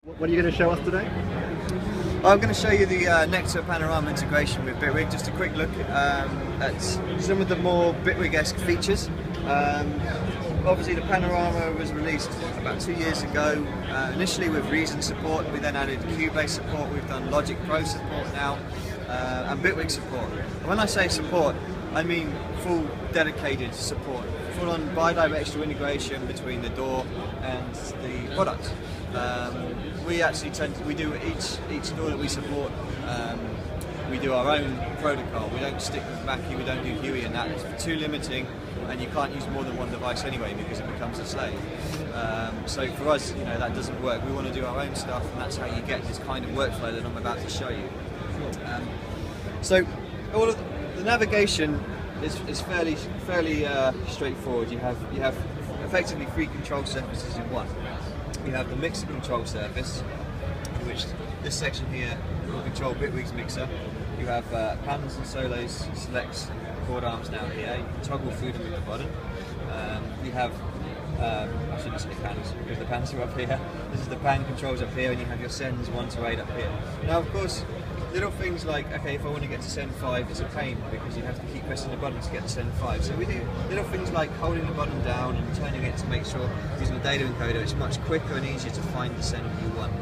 What are you going to show us today? I'm going to show you the Nektar Panorama integration with Bitwig. Just a quick look at some of the more Bitwig-esque features. Obviously the Panorama was released about 2 years ago, initially with Reason support. We then added Cubase support, we've done Logic Pro support now, and Bitwig support. And when I say support, I mean full dedicated support, full on bi-directional integration between the DAW and the product. We actually we do each DAW that we support, we do our own protocol. We don't stick with Mackie, we don't do Huey and that. It's too limiting, and you can't use more than one device anyway because it becomes a slave. So for us, that doesn't work. We want to do our own stuff, and that's how you get this kind of workflow that I'm about to show you. So all of the navigation is fairly straightforward. You have effectively 3 control surfaces in one. You have the mixer control surface, which this section here will control Bitwig's mixer. You have pans and solos, selects, and chord arms down here. You can toggle through them at the bottom. You have, I shouldn't say pans, because the pans are up here. This is the pan controls up here, and you have your sends 1 to 8 up here. Now, of course, little things like, okay, if I want to get to send 5, it's a pain because you have to keep pressing the button to get to send 5. So we do little things like holding the button down and turning it to make sure, using the data encoder, it's much quicker and easier to find the send you want.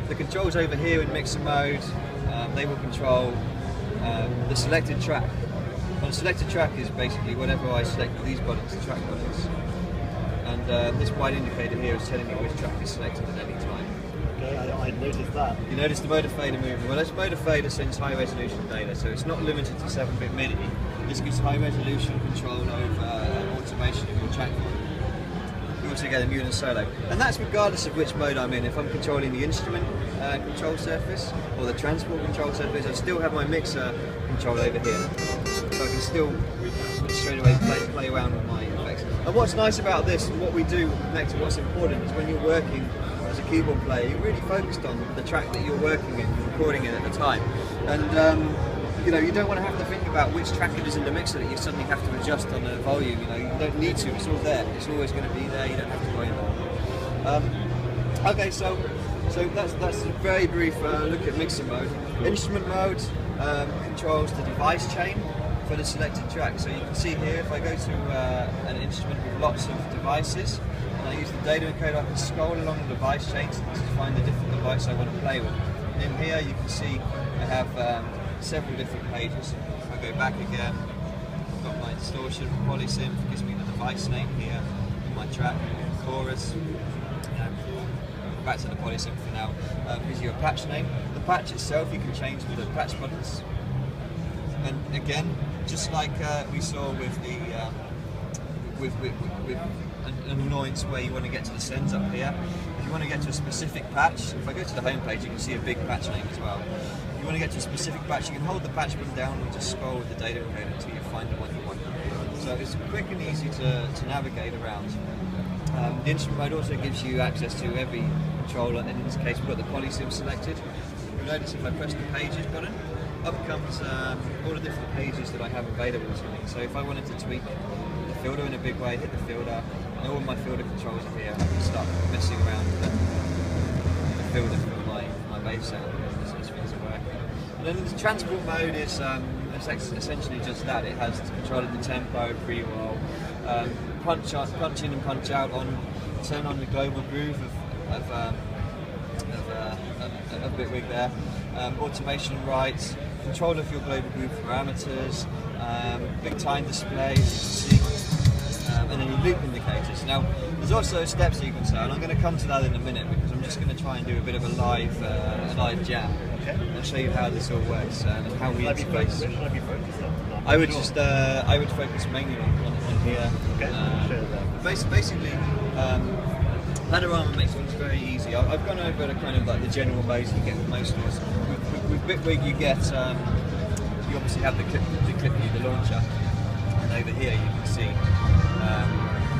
The controls over here in mixer mode, they will control the selected track. And the selected track is basically whatever I select with these buttons, the track buttons. And this white indicator here is telling me which track is selected at any time. Okay, I noticed that. You noticed the motor fader moving. Well, this motor fader sends high resolution data, so it's not limited to 7-bit MIDI. This gives high resolution control over automation of your track. You also get a mute and solo. And that's regardless of which mode I'm in. If I'm controlling the instrument control surface or the transport control surface, I still have my mixer control over here. So I can still straight away play around with my effects. And what's nice about this and what we do with Nektar, what's important is when you're working as a keyboard player, you're really focused on the track that you're working in, recording in at the time. And you don't want to have to think about which track it is in the mixer that you suddenly have to adjust on the volume. You don't need to, it's all there. It's always going to be there, you don't have to worry about it. Okay, so that's a very brief look at mixer mode. Instrument mode controls the device chain for the selected track. So you can see here, if I go to an instrument with lots of devices, and I use the data encoder, I can scroll along the device chain to find the different device I want to play with. And in here you can see I have several different pages. If I go back again, I've got my distortion, polysynth, gives me the device name here, my track, chorus. Back to the polysynth for now. Gives you a patch name. The patch itself you can change with the patch buttons. And again, just like we saw with the with an annoyance where you want to get to the sends up here. If you want to get to a specific patch, if I go to the home page, you can see a big patch name as well. If you want to get to a specific patch, you can hold the patch button down and just scroll with the data encoder until you find the one you want. So it's quick and easy to navigate around. The instrument mode also gives you access to every controller, and in this case we've got the polysynth selected. You'll notice if I press the pages button, up comes all the different pages that I have available to me. So if I wanted to tweak the filter in a big way, hit the filter, and all of my filter controls are here. I can start messing around with the filter for my bass sound as these things are working. And then the transport mode is essentially just that. It has control of the tempo, pre-roll, punch in and punch out, turn on the global groove of Bitwig there, automation rights, control of your global groove parameters, big time display, and then your loop indicators. Now, there's also a step sequencer, and I'm going to come to that in a minute because I'm just going to try and do a bit of a live jam and show you how this all works and how we interface. Where should I be focused on? I would focus mainly on here. Okay. Basically, Panorama makes things very easy. I've gone over the kind of like the general modes you get with most of us. With Bitwig, you get you obviously have the clip view, the launcher, and over here you can see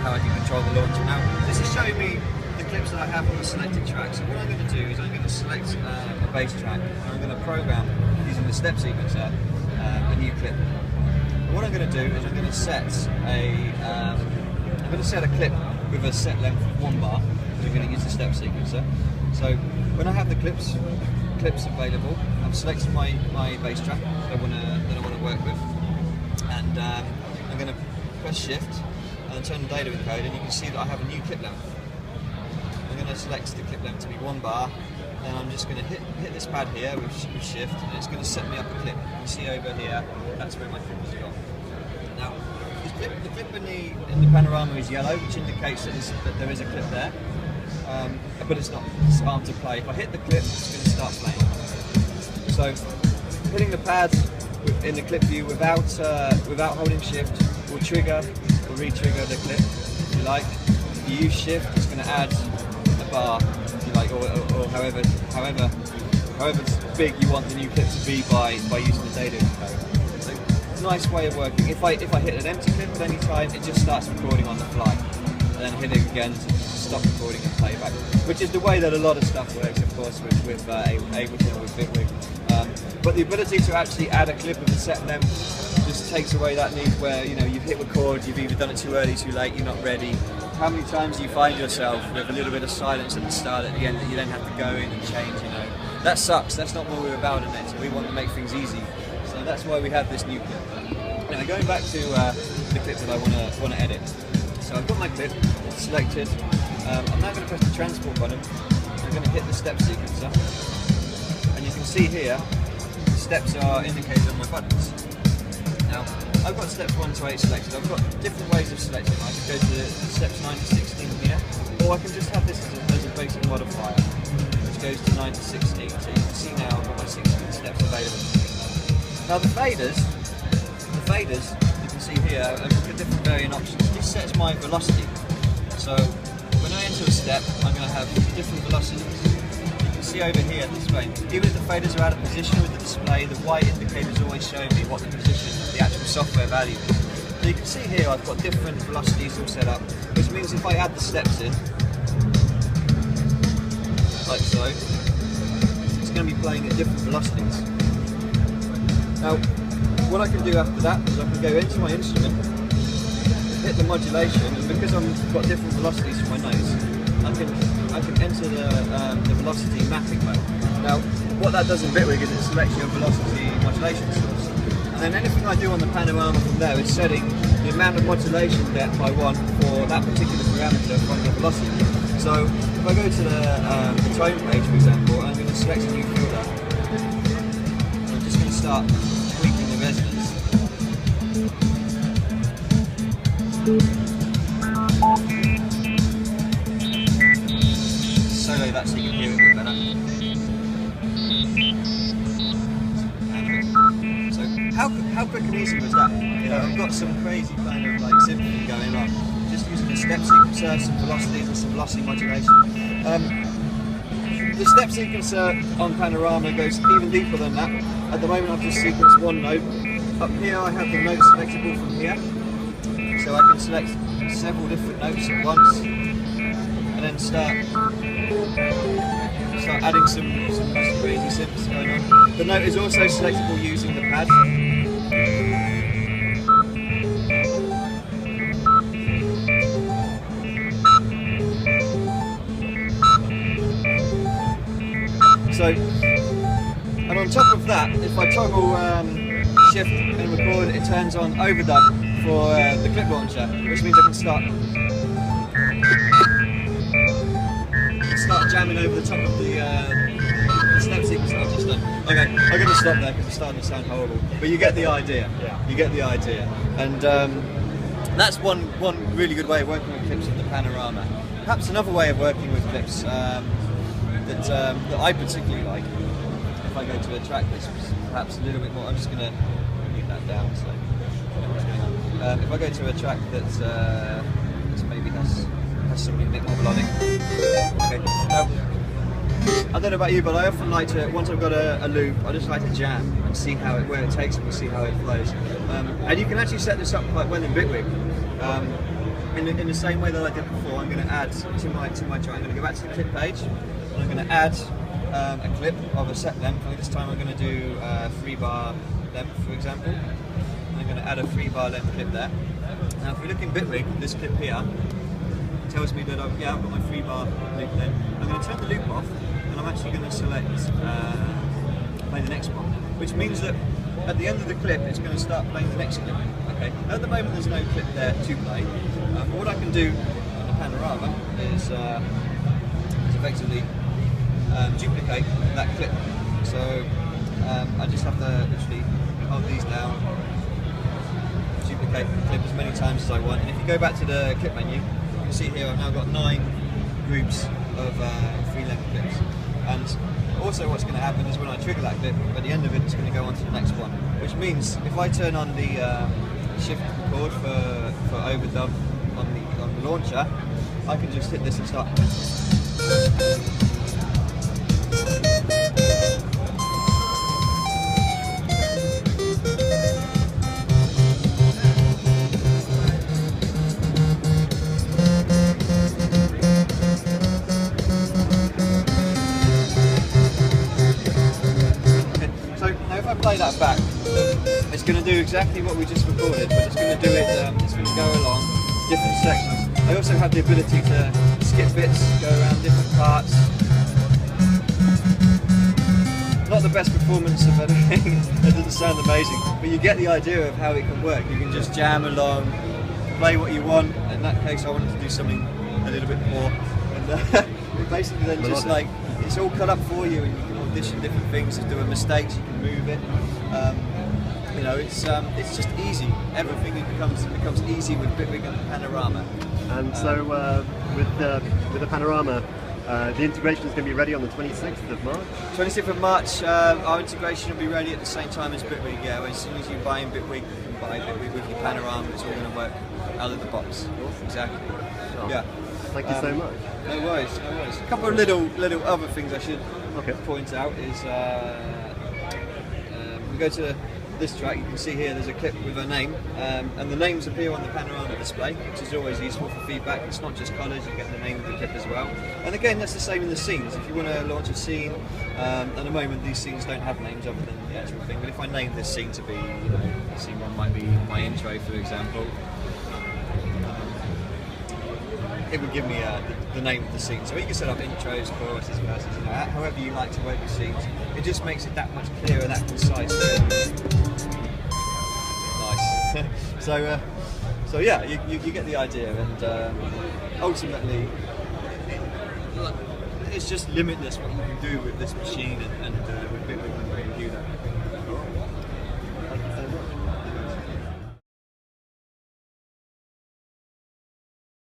how I can control the launcher. Now, this is showing me the clips that I have on the selected track. So what I'm going to do is I'm going to select a bass track, and I'm going to program using the step sequencer a new clip. And what I'm going to do is I'm going to set a clip with a set length of 1 bar, because I'm going to use the step sequencer. So when I have the clips available, I'm selecting my bass track that I want to work with, and I'm going to press Shift and turn the data encode, and you can see that I have a new clip length. I'm going to select the clip length to be 1 bar, and I'm just going to hit this pad here with Shift, and it's going to set me up a clip. You can see over here, that's where my clip has gone. Now, the clip in the panorama is yellow, which indicates that there is a clip there, but it's not. It's armed to play. If I hit the clip, it's going to start playing. So, hitting the pad in the clip view without holding Shift will trigger or re-trigger the clip, if you like. If you use Shift, it's going to add a bar, if you like, or however big you want the new clip to be by using the data encode. So it's a nice way of working. If I hit an empty clip at any time, it just starts recording on the fly, and then hit it again to stop recording and playback, which is the way that a lot of stuff works, of course, with Ableton or with Bitwig. But the ability to actually add a clip of a set length just takes away that need where, you know, you've hit record, you've either done it too early, too late, you're not ready. How many times do you find yourself with a little bit of silence at the start, at the end, that you then have to go in and change, you know? That sucks. That's not what we're about in it. So we want to make things easy. So that's why we have this new clip. Now going back to the clip that I want to edit. So I've got my clip selected. I'm now going to press the transport button. I'm going to hit the step sequencer, and you can see here the steps are indicated on my buttons. Now I've got steps 1 to 8 selected. I've got different ways of selecting. I can go to steps 9 to 16 here, or I can just have this as a basic modifier, which goes to 9 to 16. So you can see now I've got my 16 steps available. Now the faders, you can see here, I've got different varying options. This sets my velocity. So when I enter a step, I'm going to have different velocities. You can see over here, displayed. Even if the faders are out of position with the display, the white indicator is always showing me what the position of the actual software value is. So you can see here I've got different velocities all set up, which means if I add the steps in, like so, it's going to be playing at different velocities. Now, what I can do after that is I can go into my instrument, hit the modulation, and because I've got different velocities for my notes, I can enter the velocity mapping mode. Now, what that does in Bitwig is it selects your velocity modulation source, and then anything I do on the panorama from there is setting the amount of modulation depth I want for that particular parameter from the velocity. So, if I go to the tone page, for example, I'm going to select a new filter. I'm just going to start tweaking the resonance. Solo that so you can hear it a bit better. So how quick and easy was that? You know, I've got some crazy kind of like symphony going on. Just using a step sequencer, some velocities and some velocity modulation. The step sequencer on Panorama goes even deeper than that. At the moment I've just sequenced one note. Up here I have the notes selectable from here. So I can select several different notes at once, and then start adding some crazy synths going on. The note is also selectable using the pad. So, and on top of that, if I toggle Shift and record, it turns on overdub for the clip launcher, which means I can start jamming over the top of the step sequence that I've just done. Okay, I'm going to stop there because it's starting to sound horrible, but you get the idea. Yeah. You get the idea, and that's one really good way of working with clips in the panorama. Perhaps another way of working with clips that I particularly like. If I go to a track that's perhaps a little bit more, I'm just going to mute that down so you know what's going on. If I go to a track that maybe has something a bit more melodic. Okay. I don't know about you, but I often like to, once I've got a loop, I just like to jam and see where it takes me, and see how it flows. And you can actually set this up quite well in Bitwig. In the same way that I did before, I'm going to add to my track. I'm going to go back to the clip page, and I'm going to add a clip of a set length. This time I'm going to do 3 bar length, for example. And I'm going to add a 3 bar length clip there. Now if we look in Bitwig, this clip here, tells me that I've got my 3-bar loop then. I'm going to turn the loop off and I'm actually going to select play the next one, which means that at the end of the clip it's going to start playing the next clip. Okay. At the moment there's no clip there to play. What I can do on the panorama is effectively duplicate that clip. So I just have to literally hold these down, duplicate the clip as many times as I want, and if you go back to the clip menu, you can see here I've now got 9 groups of 3-length clips. And also what's going to happen is when I trigger that clip, at the end of it it's going to go on to the next one, which means if I turn on the shift record for overdub on the launcher, I can just hit this and start. Play that back, it's going to do exactly what we just recorded, but it's going to do it, it's going to go along different sections. I also have the ability to skip bits, go around different parts. Not the best performance of anything, it doesn't sound amazing, but you get the idea of how it can work. You can just jam along, play what you want. In that case I wanted to do something a little bit more, and basically then just like, it's all cut up for you and you can audition different things. If there are mistakes you can move it. You know, it's just easy. Everything becomes easy with Bitwig and Panorama. And so with the Panorama, the integration is going to be ready on the 26th of March? 26th of March, our integration will be ready at the same time as Bitwig, yeah. As soon as you buy in Bitwig, you can buy Bitwig with your Panorama, it's all going to work out of the box. Exactly. Oh, yeah. Thank you so much. No worries, no worries. A couple of little other things I should point out is we go to this track, you can see here there's a clip with a name, and the names appear on the panorama display, which is always useful for feedback. It's not just colours, you get the name of the clip as well. And again, that's the same in the scenes. If you want to launch a scene, at the moment these scenes don't have names other than the actual thing, but if I name this scene to be, you know, scene 1 might be my intro, for example, it would give me the name of the scene. So you can set up intros, choruses, verses, you know, however you like to work your scenes. It just makes it that much clearer, that concise. Nice. So yeah, you get the idea, and ultimately, it's just limitless what you can do with this machine and with Bitwig and the computer.